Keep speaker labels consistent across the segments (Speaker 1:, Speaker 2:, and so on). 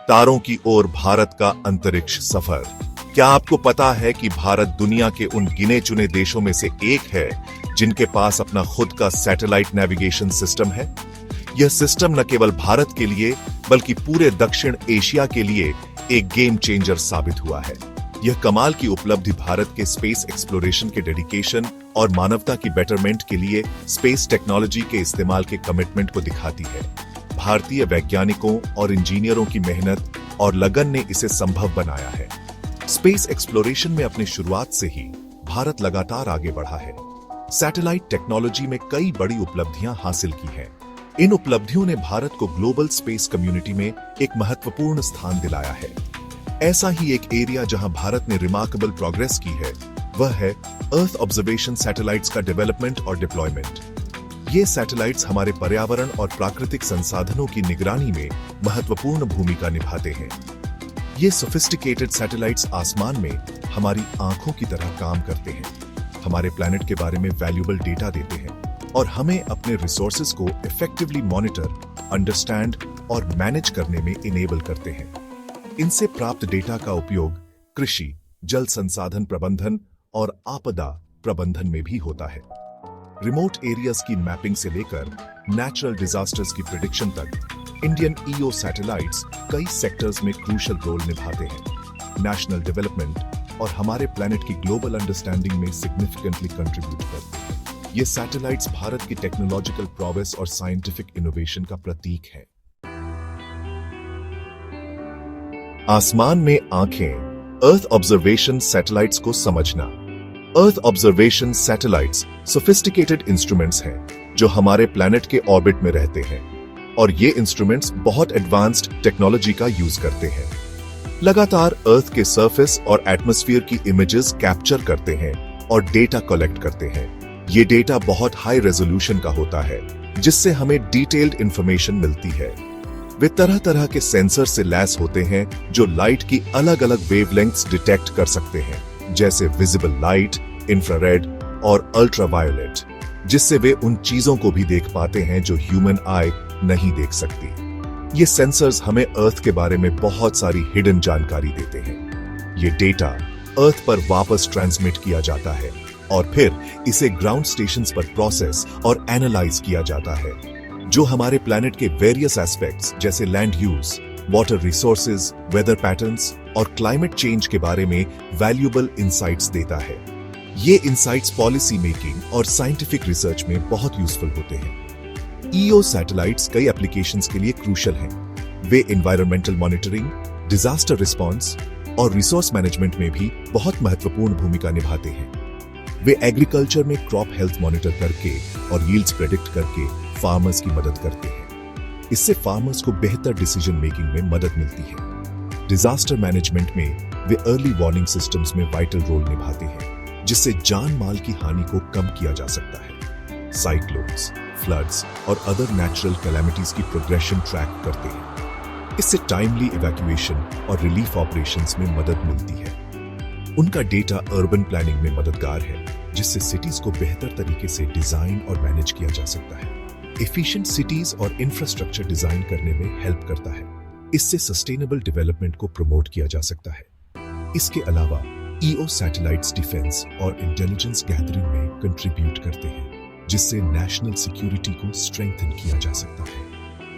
Speaker 1: तारों की ओर भारत का अंतरिक्ष सफर। क्या आपको पता है कि भारत दुनिया के उन गिने चुने देशों में से एक है जिनके पास अपना खुद का सैटेलाइट नेविगेशन सिस्टम है? यह सिस्टम न केवल भारत के लिए बल्कि पूरे दक्षिण एशिया के लिए एक गेम चेंजर साबित हुआ है। यह कमाल की उपलब्धि भारत के स्पेस एक्सप्लोरेशन के डेडिकेशन और मानवता की बेटरमेंट के लिए स्पेस टेक्नोलॉजी के इस्तेमाल के कमिटमेंट को दिखाती है। भारतीय वैज्ञानिकों और इंजीनियरों की मेहनत और लगन ने इसे संभव बनाया है। स्पेस एक्सप्लोरेशन में अपनी शुरुआत से ही भारत लगातार आगे बढ़ा है। सैटेलाइट टेक्नोलॉजी में कई बड़ी उपलब्धियां हासिल की हैं। इन उपलब्धियों ने भारत को ग्लोबल स्पेस कम्युनिटी में एक महत्वपूर्ण स्थान दिलाया है। ऐसा ही एक एरिया जहां भारत ने रिमार्केबल प्रोग्रेस की है वह है अर्थ ऑब्जर्वेशन सैटेलाइट्स का डेवलपमेंट और डिप्लॉयमेंट। ये सैटेलाइट्स हमारे पर्यावरण और प्राकृतिक संसाधनों की निगरानी में महत्वपूर्ण भूमिका निभाते हैं। ये सोफिस्टिकेटेड सैटेलाइट्स आसमान में हमारी आंखों की तरह काम करते हैं, हमारे प्लैनेट के बारे में वैल्यूएबल डेटा देते हैं और हमें अपने रिसोर्सेज को इफेक्टिवली मॉनिटर, अंडरस्टैंड और मैनेज करने में इनेबल करते हैं। इनसे प्राप्त डेटा का उपयोग कृषि, जल संसाधन प्रबंधन और आपदा प्रबंधन में भी होता है। रिमोट एरियाज की मैपिंग से लेकर नेचुरल डिजास्टर्स की प्रिडिक्शन तक इंडियन ईओ सैटेलाइट्स कई सेक्टर्स में क्रूशियल रोल निभाते हैं। नेशनल डेवलपमेंट और हमारे प्लैनेट की ग्लोबल अंडरस्टैंडिंग में सिग्निफिकेंटली कंट्रीब्यूट करते हैं। ये सैटेलाइट्स भारत की टेक्नोलॉजिकल प्रोग्रेस और साइंटिफिक इनोवेशन का प्रतीक है। आसमान में आंखें, अर्थ ऑब्जर्वेशन सैटेलाइट्स को समझना। Earth observation satellites sophisticated instruments हैं जो हमारे प्लैनेट के ऑर्बिट में रहते हैं और ये इंस्ट्रूमेंट्स बहुत एडवांस्ड टेक्नोलॉजी का यूज करते हैं। लगातार अर्थ के सरफेस और एटमॉस्फेयर की इमेजेस कैप्चर करते हैं और डेटा कलेक्ट करते हैं। ये डेटा बहुत हाई रेजोल्यूशन का होता है जिससे हमें डिटेल्ड इंफॉर्मेशन मिलती है। वे तरह तरह के सेंसर से लैस होते हैं जो लाइट की अलग अलग वेवलेंथ्स डिटेक्ट कर सकते हैं, जैसे विजिबल लाइट, इंफ्रारेड और अल्ट्रावायोलेट, जिससे वे उन चीजों को भी देख पाते हैं जो ह्यूमन आई नहीं देख सकती। ये सेंसर्स हमें अर्थ के बारे में बहुत सारी हिडन जानकारी देते हैं। ये डेटा अर्थ पर वापस ट्रांसमिट किया जाता है और फिर इसे ग्राउंड स्टेशंस पर प्रोसेस और एनालाइज किया जाता है, जो हमारे प्लैनेट के वेरियस एस्पेक्ट्स जैसे land use, water resources, weather patterns और क्लाइमेट चेंज के बारे में वैल्यूएबल इंसाइट्स देता है। ये इंसाइट्स पॉलिसी मेकिंग और साइंटिफिक रिसर्च में बहुत यूजफुल होते हैं। ईओ सैटेलाइट्स कई एप्लीकेशंस के लिए क्रूशियल हैं। वे एनवायरमेंटल मॉनिटरिंग, डिजास्टर रिस्पांस और रिसोर्स मैनेजमेंट में भी बहुत महत्वपूर्ण भूमिका निभाते हैं। वे एग्रीकल्चर में क्रॉप हेल्थ मॉनिटर करके और यील्ड्स प्रेडिक्ट करके फार्मर्स की मदद करते हैं। इससे फार्मर्स को बेहतर डिसीजन मेकिंग में मदद मिलती है। डिजास्टर मैनेजमेंट में वे अर्ली वार्निंग सिस्टम्स में वाइटल रोल निभाते हैं, जिससे जान माल की हानि को कम किया जा सकता है। साइक्लोन्स, फ्लड्स और अदर नेचुरल कैलेमिटीज की प्रोग्रेशन ट्रैक करते हैं। इससे टाइमली इवैक्यूएशन और रिलीफ ऑपरेशंस में मदद मिलती है। उनका डेटा अर्बन प्लानिंग में मददगार है, जिससे सिटीज को बेहतर तरीके से डिजाइन और मैनेज किया जा सकता है। एफिशिएंट सिटीज और इंफ्रास्ट्रक्चर डिजाइन करने में हेल्प करता है। इससे सस्टेनेबल डेवलपमेंट को प्रमोट किया जा सकता है। इसके अलावा ईओ सैटेलाइट्स डिफेंस और इंटेलिजेंस गैदरिंग में कंट्रीब्यूट करते हैं, जिससे नेशनल सिक्योरिटी को स्ट्रेंथन किया जा सकता है।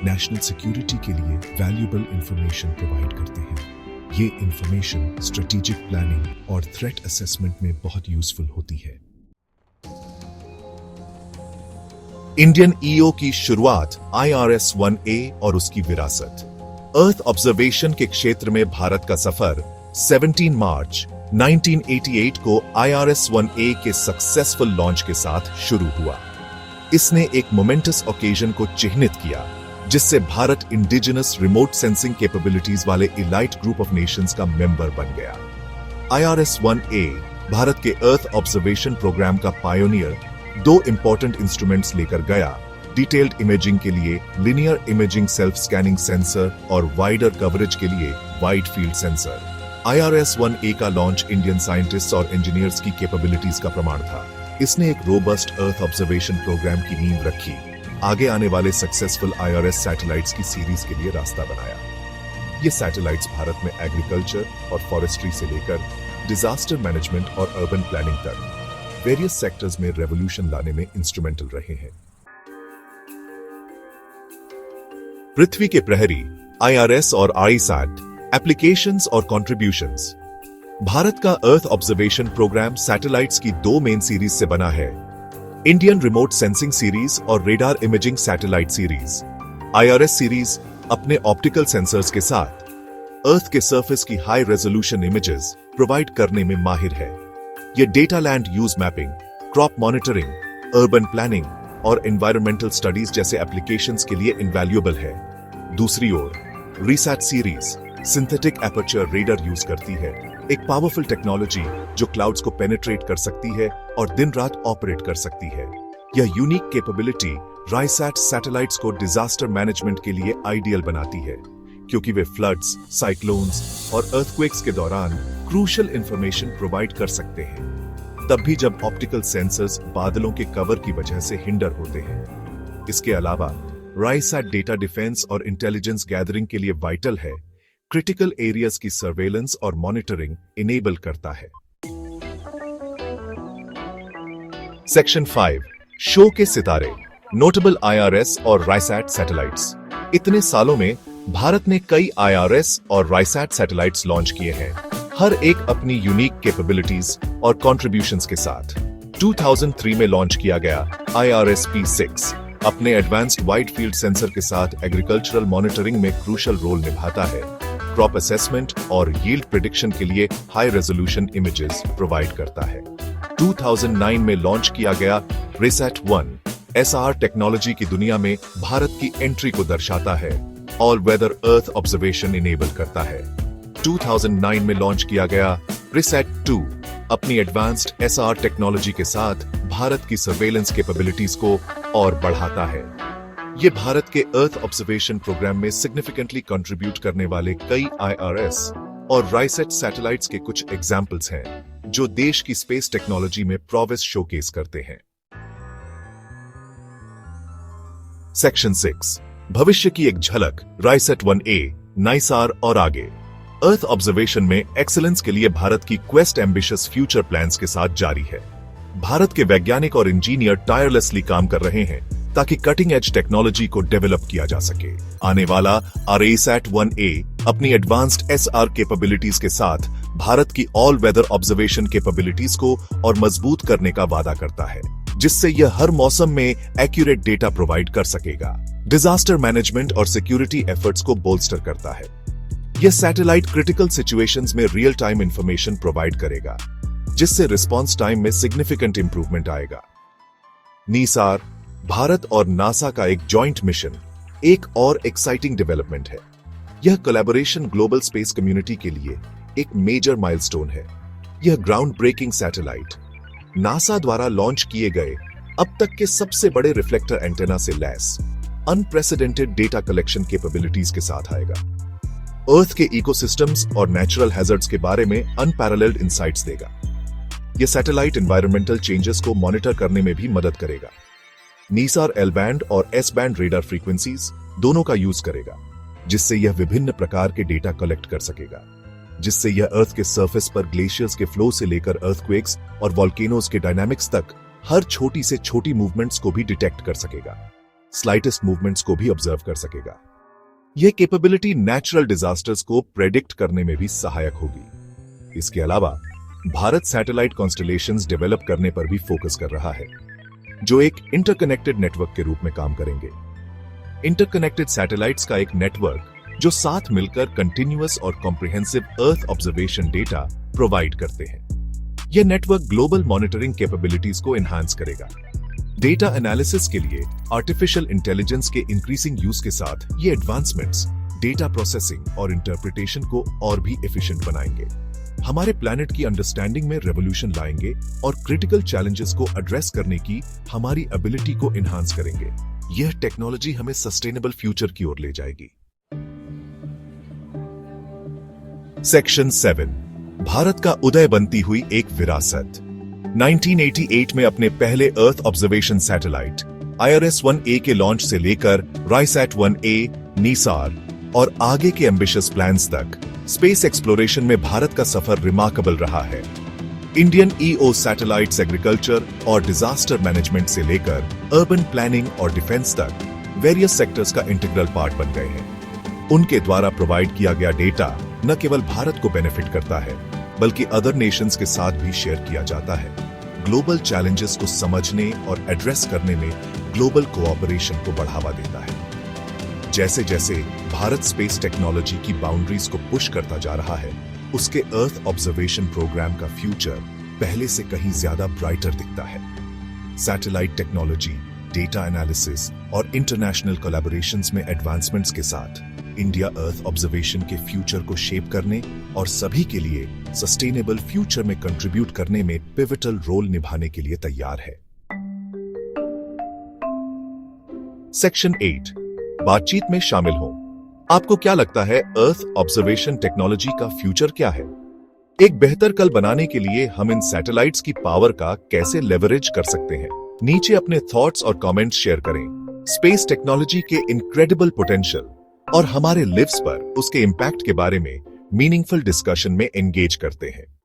Speaker 1: नेशनल सिक्योरिटी के लिए वैल्यूएबल इंफॉर्मेशन प्रोवाइड करते हैं। ये इंफॉर्मेशन स्ट्रेटेजिक प्लानिंग और थ्रेट असेसमेंट में बहुत यूजफुल होती है। इंडियन ईओ की शुरुआत IRS-1A और उसकी विरासत। अर्थ ऑब्जर्वेशन के क्षेत्र में भारत का सफर 17 मार्च 1988 को IRS-1A के सक्सेसफुल लॉन्च के साथ शुरू हुआ। इसने एक मोमेंटस ओकेजन को चिह्नित किया, जिससे Bharat indigenous remote sensing capabilities वाले इलाइट ग्रुप ऑफ नेशंस का मेंबर बन गया। IRS-1A भारत के अर्थ ऑब्जर्वेशन प्रोग्राम का पायोनियर 2 इंपॉर्टेंट इंस्ट्रूमेंट्स लेकर गया। डिटेल्ड इमेजिंग के लिए linear imaging self scanning sensor और वाइडर कवरेज के लिए वाइड फील्ड सेंसर। IRS-1A का लॉन्च इंडियन साइंटिस्ट्स और इंजीनियर्स की कैपेबिलिटीज का प्रमाण था। इसने एक रोबस्ट अर्थ ऑब्जर्वेशन प्रोग्राम की नींव रखी, आगे आने वाले सक्सेसफुल IRS सैटेलाइट्स की सीरीज के लिए रास्ता बनाया। ये सैटेलाइट्स भारत में एग्रीकल्चर और फॉरेस्ट्री से लेकर डिजास्टर मैनेजमेंट और अर्बन प्लानिंग तक वेरियस सेक्टर्स में रेवोल्यूशन लाने में इंस्ट्रूमेंटल रहे हैं। पृथ्वी के प्रहरी, IRS और ISAT, एप्लीकेशंस और कंट्रीब्यूशंस। भारत का अर्थ ऑब्जर्वेशन प्रोग्राम सैटेलाइट्स की 2 मेन सीरीज से बना है, इंडियन रिमोट सेंसिंग सीरीज और radar imaging satellite series. IRS series अपने ऑप्टिकल सेंसर्स के साथ अर्थ के सरफेस की हाई रेजोल्यूशन इमेजेस प्रोवाइड करने में माहिर है। यह data land use mapping, crop monitoring, urban planning और एनवायरमेंटल स्टडीज जैसे एप्लीकेशंस के लिए इनवैल्यूएबल है। दूसरी ओर RISAT series synthetic aperture radar use करती है, एक पावरफुल टेक्नोलॉजी जो क्लाउड्स को पेनिट्रेट कर सकती है और दिन रात ऑपरेट कर सकती है। यह यूनिक कैपेबिलिटी राइसैट सैटेलाइट्स को डिजास्टर मैनेजमेंट के लिए आइडियल बनाती है, क्योंकि वे फ्लड्स, साइक्लोन्स और अर्थक्वेक्स के दौरान क्रूशियल इंफॉर्मेशन प्रोवाइड कर सकते हैं, तब भी जब ऑप्टिकल सेंसर्स बादलों के कवर की वजह से हिंडर होते हैं। इसके अलावा राइसैट डेटा डिफेंस और इंटेलिजेंस गैदरिंग के लिए वाइटल है, क्रिटिकल एरियाज की सर्वेलेंस और मॉनिटरिंग इनेबल करता है। सेक्शन 5, शो के सितारे, नोटेबल IRS और राइसैट सैटेलाइट्स। इतने सालों में भारत ने कई IRS और राइसैट सैटेलाइट्स लॉन्च किए हैं, हर एक अपनी यूनिक कैपेबिलिटीज और कंट्रीब्यूशंस के साथ। 2003 में लॉन्च किया गया IRS P6 अपने एडवांस्ड वाइड फील्ड सेंसर के साथ एग्रीकल्चरल मॉनिटरिंग में क्रूशियल रोल निभाता है, क्रॉप असेसमेंट और यील्ड प्रेडिक्शन के लिए हाई रेजोल्यूशन इमेजेस प्रोवाइड करता है। 2009 में लॉन्च किया गया रिसैट 1 SR टेक्नोलॉजी की दुनिया में भारत की एंट्री को दर्शाता है, all weather earth observation enable करता है। 2009 में लॉन्च किया गया रिसैट 2 अपनी एडवांस्ड SR टेक्नोलॉजी के साथ भारत की सर्वेलेंस कैपेबिलिटीज को और बढ़ाता है। ये भारत के अर्थ ऑब्जर्वेशन प्रोग्राम में सिग्निफिकेंटली कंट्रीब्यूट करने वाले कई IRS और राइसैट सैटेलाइट्स के कुछ एग्जाम्पल्स हैं, जो देश की स्पेस टेक्नोलॉजी में प्रोग्रेस शोकेस करते हैं। सेक्शन 6, भविष्य की एक झलक, राइसैट 1A, नाइसार और आगे। अर्थ ऑब्जर्वेशन में एक्सीलेंस के लिए भारत की क्वेस्ट एम्बिशियस फ्यूचर प्लान्स के साथ जारी है। भारत के वैज्ञानिक और इंजीनियर टायरलेसली काम कर रहे हैं ताकि कटिंग एज टेक्नोलॉजी को डेवलप किया जा सके। आने वाला RASAT 1A अपनी एडवांस्ड SR कैपेबिलिटीज के साथ भारत की ऑल वेदर ऑब्जर्वेशन कैपेबिलिटीज को और मजबूत करने का वादा करता है, जिससे यह हर मौसम में एक्यूरेट डेटा प्रोवाइड कर सकेगा। डिजास्टर मैनेजमेंट और सिक्योरिटी एफर्ट्स को बोल्स्टर करता है। यह सैटेलाइट क्रिटिकल सिचुएशंस में रियल टाइम इंफॉर्मेशन प्रोवाइड करेगा, जिससे रिस्पांस टाइम में सिग्निफिकेंट इंप्रूवमेंट आएगा। नीसार, भारत और नासा का एक जॉइंट मिशन, एक और एक्साइटिंग डेवलपमेंट है। यह कोलैबोरेशन ग्लोबल स्पेस कम्युनिटी के लिए एक मेजर माइलस्टोन है। यह ग्राउंड ब्रेकिंग सैटेलाइट नासा द्वारा लॉन्च किए गए अब तक के सबसे बड़े रिफ्लेक्टर एंटेना से lace unprecedented data collection capabilities के साथ आएगा। अर्थ के इकोसिस्टम्स और नेचुरल हैजर्ड्स के बारे में अनपैरेलल्ड इनसाइट्स देगा। यह सैटेलाइट एनवायरमेंटल चेंजेस को मॉनिटर करने में भी मदद करेगा। नीसार L बैंड और S बैंड रेडार फ्रीक्वेंसीज दोनों का यूज करेगा, जिससे यह विभिन्न प्रकार के डेटा कलेक्ट कर सकेगा, जिससे यह अर्थ के सरफेस पर ग्लेशियर्स के फ्लो से लेकर अर्थक्वेक्स और वोल्केनोज के डायनामिक्स तक हर छोटी से छोटी मूवमेंट्स को भी डिटेक्ट कर सकेगा, स्लाइटेस्ट मूवमेंट्स को भी ऑब्जर्व कर सकेगा। यह कैपेबिलिटी नेचुरल डिजास्टर्स को प्रेडिक्ट करने में भी सहायक होगी। इसके अलावा भारत सैटेलाइट कॉन्स्टलेशंस डेवलप करने पर भी फोकस कर रहा है, जो एक इंटरकनेक्टेड नेटवर्क के रूप में काम करेंगे। इंटरकनेक्टेड सैटेलाइट्स का एक नेटवर्क जो साथ मिलकर कंटिन्यूअस और comprehensive earth observation data provide करते हैं। यह नेटवर्क ग्लोबल मॉनिटरिंग कैपेबिलिटीज को एनहांस करेगा। डेटा एनालिसिस के लिए आर्टिफिशियल इंटेलिजेंस के इंक्रीजिंग यूज के साथ ये एडवांसमेंट्स डेटा प्रोसेसिंग और इंटरप्रिटेशन को और भी एफिशिएंट बनाएंगे, हमारे प्लैनेट की अंडरस्टैंडिंग में रेवोल्यूशन लाएंगे और क्रिटिकल चैलेंजेस को एड्रेस करने की हमारी एबिलिटी को एनहांस करेंगे। यह टेक्नोलॉजी हमें सस्टेनेबल फ्यूचर की ओर ले जाएगी। सेक्शन 7, भारत का उदय बनती हुई एक विरासत। 1988 में अपने पहले earth observation satellite IRS 1A के लॉन्च से लेकर राइसैट 1A, नीसार, और आगे के एम्बिशियस प्लान्स तक स्पेस एक्सप्लोरेशन में भारत का सफर रिमार्केबल रहा है। इंडियन ईओ सैटेलाइट्स एग्रीकल्चर और डिजास्टर मैनेजमेंट से लेकर अर्बन प्लानिंग और डिफेंस तक वेरियस सेक्टर्स का इंटीग्रल पार्ट बन गए हैं। उनके द्वारा प्रोवाइड किया गया डेटा न केवल भारत को बेनिफिट करता है, बल्कि अदर नेशंस के साथ भी शेयर किया जाता है। ग्लोबल चैलेंजेस को समझने और एड्रेस करने में ग्लोबल कोऑपरेशन को बढ़ावा देता है। जैसे जैसे भारत स्पेस टेक्नोलॉजी की बाउंड्रीज को पुश करता जा रहा है, उसके अर्थ ऑब्जर्वेशन प्रोग्राम का फ्यूचर पहले से कहीं ज्यादा ब्राइटर दिखता है। सैटेलाइट टेक्नोलॉजी, डेटा एनालिसिस और इंटरनेशनल कोलैबोरेशंस में एडवांसमेंट्स के साथ इंडिया अर्थ ऑब्जर्वेशन के फ्यूचर को शेप करने और सभी के लिए सस्टेनेबल फ्यूचर में कंट्रीब्यूट करने में पिवटल रोल निभाने के लिए तैयार है। सेक्शन 8, बातचीत में शामिल हो। आपको क्या लगता है, अर्थ ऑब्जर्वेशन टेक्नोलॉजी का फ्यूचर क्या है? एक बेहतर कल बनाने के लिए हम इन सैटेलाइट्स की पावर का कैसे लेवरेज कर सकते हैं? नीचे अपने थॉट्स और कमेंट्स शेयर करें। स्पेस टेक्नोलॉजी के इनक्रेडिबल पोटेंशियल और हमारे लिव्स पर उसके इंपैक्ट के बारे में मीनिंगफुल डिस्कशन में एंगेज करते हैं।